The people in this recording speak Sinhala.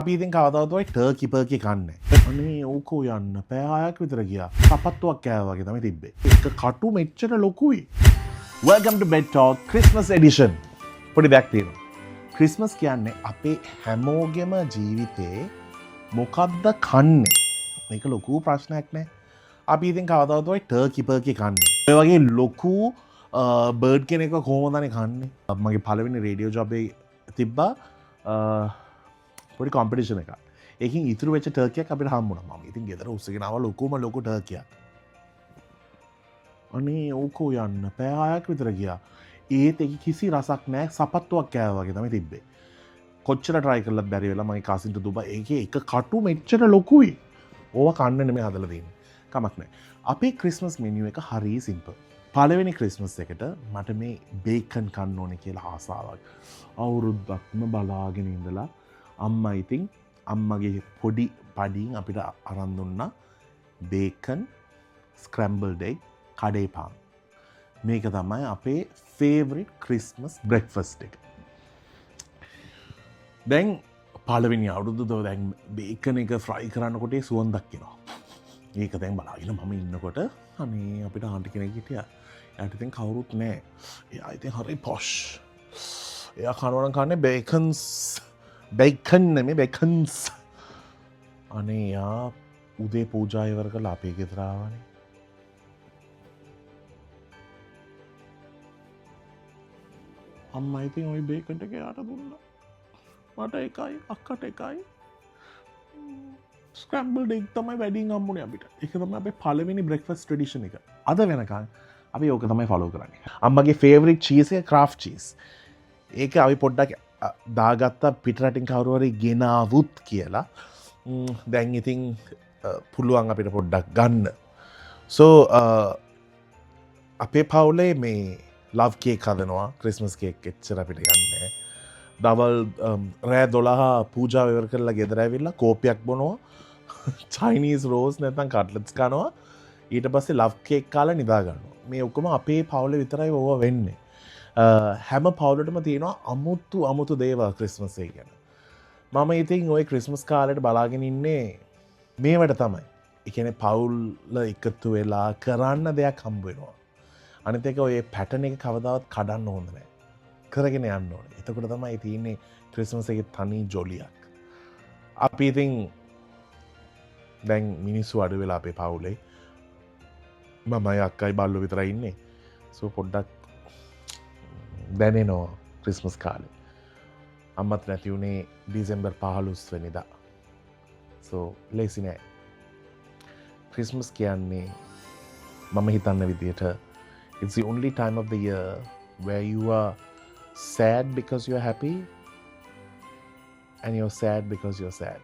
අපි ඉතින් කවදාවත් ඔය ටර්කි පර්කි කන්නේ. අනේ ඕකෝ යන්න පැය 6ක් විතර ගියා. සපත්තුවක් කෑවා වගේ තමයි තිබ්බේ. එක කටු මෙච්චර ලොකුයි. Welcome to Bed Talk Christmas edition. පොඩි දෙයක් තියෙනවා. ක්‍රිස්මස් කියන්නේ අපේ හැමෝගෙම ජීවිතේ මොකද්ද කන්නේ? මේක ලොකු ප්‍රශ්නයක් නේ. අපි ඉතින් කවදාවත් ඔය ටර්කි පර්කි කන්නේ. ඔය වගේ ලොකු බර්ඩ් කෙනෙක්ව කොහොමදනේ කන්නේ? මගේ පළවෙනි රේඩියෝ ජොබ් එකේ තිබ්බා පොඩි කොම්පිටිෂන් එකක්. ඒකින් ඉතුරු වෙච්ච ටර්කියක් අපිට හම්බුණා. මම ඉතින් ගෙදර උස්සගෙන ආවා ලොකුම ලොකු ටර්කියක්. අනේ ඕකෝ යන්න පැය 6ක් විතර ගියා. ඒත් ඒක කිසි රසක් නැහැ. සපත්තුවක් කෑවා වගේ තමයි තිබ්බේ. කොච්චර try කළත් බැරි වෙලා මගේ කසින් ට දුබා. ඒකේ එක කටු මෙච්චර ලොකුයි. ඕවා කන්න නෙමෙයි හදලා තියෙන්නේ. කමක් නැහැ. අපේ ක්‍රිස්මස් මෙනියු එක හරි සිම්පල්. පළවෙනි ක්‍රිස්මස් එකට මට මේ බේකන් කන්න ඕනේ කියලා ආසාවක්. අවුරුද්දක්ම බලාගෙන ඉඳලා අම්මා ඉතින් අම්මගේ පොඩි පඩින් අපිට අරන් දුන්නා බේකන් ස්ක්‍රැම්බල්ඩ් එග් කඩේ පාන්. මේක තමයි අපේ ෆේවරිට් ක්‍රිස්මස් බ්‍රෙක්ෆාස්ට් එක. දැන් පළවෙනි අවුරුද්දේ දැන් බේකන් එක ෆ්‍රයි කරනකොට ඒ සුවඳක් එනවා. ඒක දැන් බලාගෙන මම ඉන්නකොට අනේ අපිට ආන්ටි කෙනෙක් හිටියා. එයාට ඉතින් කවුරුත් නැහැ. එයා ඉතින් හරි පොෂ්. එයා කනවනම් කන්නේ බේකන් නෙමෙයි බේකන්ස්. අනේ යා උදේ පූජා ඉවර කරලා අපේ ගෙදර ආවනේ. අම්මා ඉතින් ওই බේකන් ටික යාට දුන්නා. මට එකයි අක්කට එකයි. ස්ක්‍රැම්බල්ඩ් එග් තමයි වැඩියෙන් හම්බුනේ අපිට. ඒක තමයි අපේ පළවෙනි බ්‍රෙක්ෆාස්ට් ට්‍රැඩිෂන් එක. අද වෙනකන් අපි ඕක තමයි ෆලෝ කරන්නේ. අම්මගේ ෆේවරිට් චීස් එක ක්‍රාෆ්ට් චීස්. ඒක අපි පොඩ්ඩක් දාගත්ත පිටරටින් කවුරු හරි ගෙනාවුත් කියලා. දැන් ඉතින් පුළුවන් අපිට පොඩ්ඩක් ගන්න. සෝ අපේ පවුලේ මේ ලව් කේක් හදනවා. ක්‍රිස්මස් කේක් එච්චර අපිට ගන්නෑ. දවල් රෑ 12 පූජාව ඉවර කරලා ගෙදර ඇවිල්ලා කෝපියක් බොනවා. චයිනීස් රෝස් නැත්නම් කට්ලට්ස් කනවා. ඊට පස්සේ ලව් කේක් කාලා නිදා ගන්නවා. මේ ඔක්කොම අපේ පවුලේ විතරයි ඕවා වෙන්නේ. හැම පවුලටම තියෙනවා අමුතු දේවල් ක්‍රිස්මස් එක ගැන. මම ඉතින් ওই ක්‍රිස්මස් කාලේට බලාගෙන ඉන්නේ මේවට තමයි. ඒ කියන්නේ පවුල් එකතු වෙලා කරන්න දෙයක් හම්බ වෙනවා. අනිත් එක ඔය පැටර්න් එක කවදාවත් කඩන්න හොඳ නැහැ. කරගෙන යන්න ඕනේ. එතකොට තමයි තියෙන්නේ ක්‍රිස්මස් එකේ තනි ජොලියක්. අපි ඉතින් දැන් මිනිස්සු අඩු වෙලා අපේ පවුලේ මමයි අක්කයි බල්ලෝ විතරයි ඉන්නේ. සෝ පොඩ්ඩක් දැනෙනවා ක්‍රිස්මස් කාලේ. අම්මත් නැති වුණේ ඩිසෙම්බර් 15 වෙනිදා. සෝ ලේසි නෑ. ක්‍රිස්මස් කියන්නේ මම හිතන්න විදියට it's the only time of the year where you are sad because you're happy and you're sad because you're sad.